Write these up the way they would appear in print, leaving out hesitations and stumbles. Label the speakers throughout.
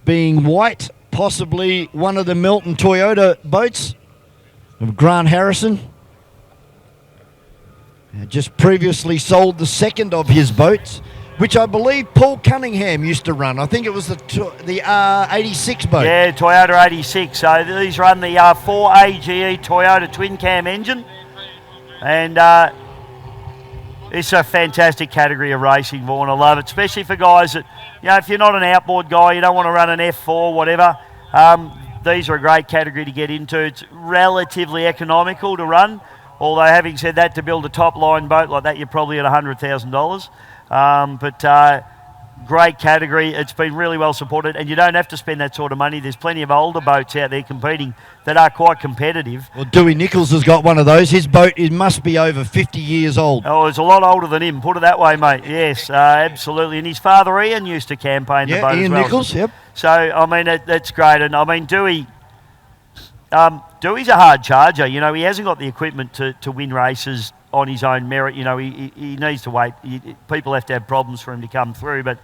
Speaker 1: being white, possibly one of the Melton Toyota boats of Grant Harrison. Just previously sold the second of his boats, which I believe Paul Cunningham used to run. I think it was the 86 boat.
Speaker 2: Yeah, Toyota 86. So these run the 4AGE Toyota twin cam engine. And it's a fantastic category of racing, Vaughan. I love it, especially for guys that, if you're not an outboard guy, you don't want to run an F4, whatever. These are a great category to get into. It's relatively economical to run. Although, having said that, to build a top-line boat like that, you're probably at $100,000. But great category. It's been really well supported, and you don't have to spend that sort of money. There's plenty of older boats out there competing that are quite competitive.
Speaker 1: Well, Dewey Nichols has got one of those. His boat must be over 50 years old.
Speaker 2: Oh, it's a lot older than him, put it that way, mate. Yes, absolutely. And his father, Ian, used to campaign the boat
Speaker 1: Ian
Speaker 2: as well.
Speaker 1: Nichols, yep.
Speaker 2: So, I mean, that's great. And, I mean, Dewey's a hard charger. He hasn't got the equipment to win races on his own merit. He needs to wait. People have to have problems for him to come through. But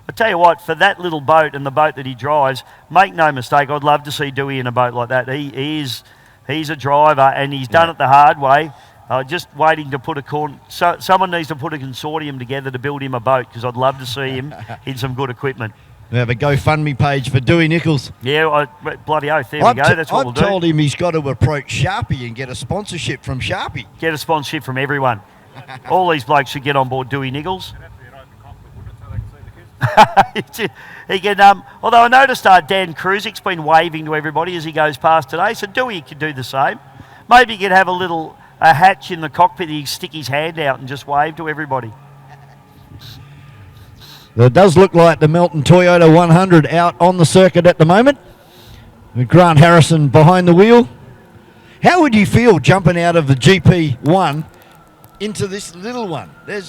Speaker 2: I tell you what, for that little boat and the boat that he drives, make no mistake, I'd love to see Dewey in a boat like that. He's a driver, and he's done it the hard way. Just waiting to put someone needs to put a consortium together to build him a boat, because I'd love to see him in some good equipment.
Speaker 1: We have a GoFundMe page for Dewey Nichols.
Speaker 2: Yeah, bloody oath. There we go. That's what we'll do.
Speaker 1: I've told him he's got to approach Sharpie and get a sponsorship from Sharpie.
Speaker 2: Get a sponsorship from everyone. All these blokes should get on board Dewey Nichols. He can, although I noticed Dan Kruzik's been waving to everybody as he goes past today, so Dewey could do the same. Maybe he could have a hatch in the cockpit, he'd stick his hand out and just wave to everybody.
Speaker 1: It does look like the Melton Toyota 100 out on the circuit at the moment, with Grant Harrison behind the wheel. How would you feel jumping out of the GP1 into this little one? They're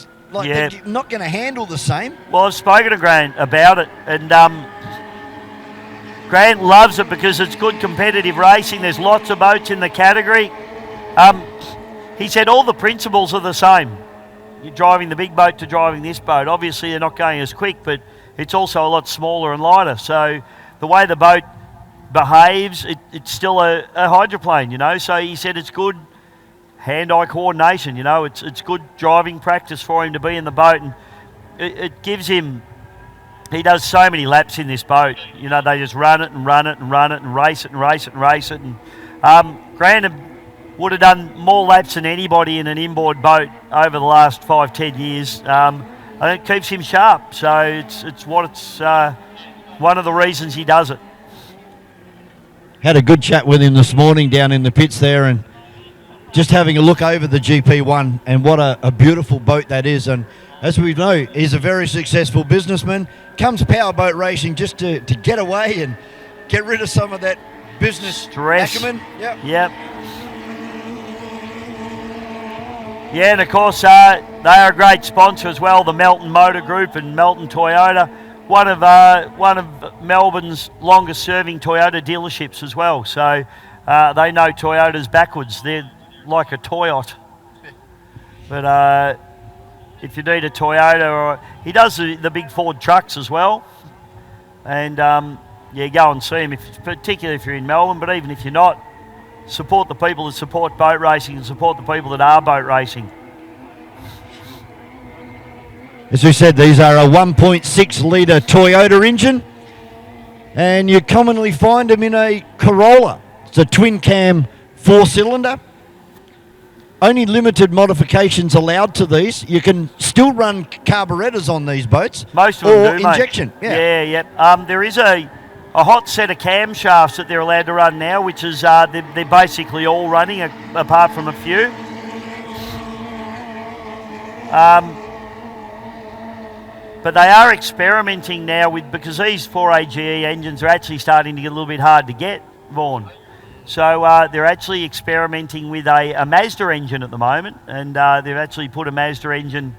Speaker 1: not going to handle the same.
Speaker 2: Well, I've spoken to Grant about it, and Grant loves it because it's good competitive racing. There's lots of boats in the category. He said all the principles are the same. You're driving the big boat to driving this boat. Obviously, they're not going as quick, but it's also a lot smaller and lighter. So the way the boat behaves, it's still a hydroplane, So he said it's good hand-eye coordination, It's good driving practice for him to be in the boat, and it gives him. He does so many laps in this boat. They just run it and run it and run it and race it and race it and race it. And Grant would have done more laps than anybody in an inboard boat over the last 5-10 years. I think it keeps him sharp. So it's one of the reasons he does it.
Speaker 1: Had a good chat with him this morning down in the pits there, and just having a look over the GP1, and what a beautiful boat that is. And as we know, he's a very successful businessman. Comes powerboat racing just to get away and get rid of some of that business
Speaker 2: stress.
Speaker 1: Acumen.
Speaker 2: Yep. Yeah, and of course, they are a great sponsor as well, the Melton Motor Group and Melton Toyota, one of Melbourne's longest-serving Toyota dealerships as well. So they know Toyotas backwards. They're like a Toyota. But if you need a Toyota, he does the big Ford trucks as well. And go and see him, particularly if you're in Melbourne, but even if you're not, support the people that support boat racing and support the people that are boat racing.
Speaker 1: As we said, these are a 1.6 litre Toyota engine, and you commonly find them in a Corolla. It's a twin cam 4-cylinder. Only limited modifications allowed to these. You can still run carburettors on these boats.
Speaker 2: Most of them do,
Speaker 1: injection.
Speaker 2: Mate. Yeah. There is a hot set of camshafts that they're allowed to run now, which is they're basically all running apart from a few. But they are experimenting now because these 4AGE engines are actually starting to get a little bit hard to get, Vaughan. So they're actually experimenting with a Mazda engine at the moment, and they've actually put a Mazda engine,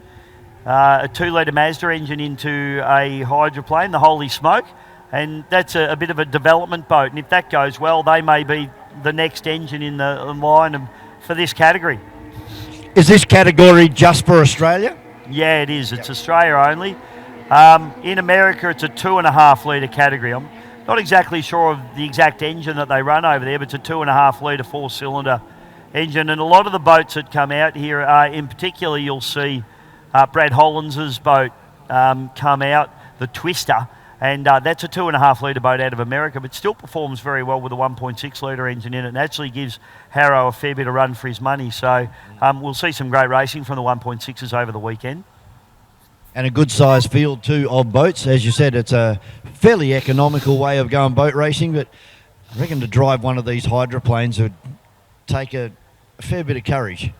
Speaker 2: a 2-litre Mazda engine into a hydroplane, the Holy Smoke, and that's a bit of a development boat. And if that goes well, they may be the next engine in the line for this category.
Speaker 1: Is this category just for Australia?
Speaker 2: Yeah, it is. It's Australia only. In America, it's a 2.5 litre category. I'm Not exactly sure of the exact engine that they run over there, but it's a 2.5 litre 4-cylinder engine. And a lot of the boats that come out here, in particular, you'll see Brad Hollins's boat come out, the Twister, and that's a 2.5 litre boat out of America, but still performs very well with a 1.6 litre engine in it, and actually gives Harrow a fair bit of run for his money. So we'll see some great racing from the 1.6s over the weekend.
Speaker 1: And a good sized field too of boats. As you said, it's a fairly economical way of going boat racing, but I reckon to drive one of these hydroplanes would take a fair bit of courage.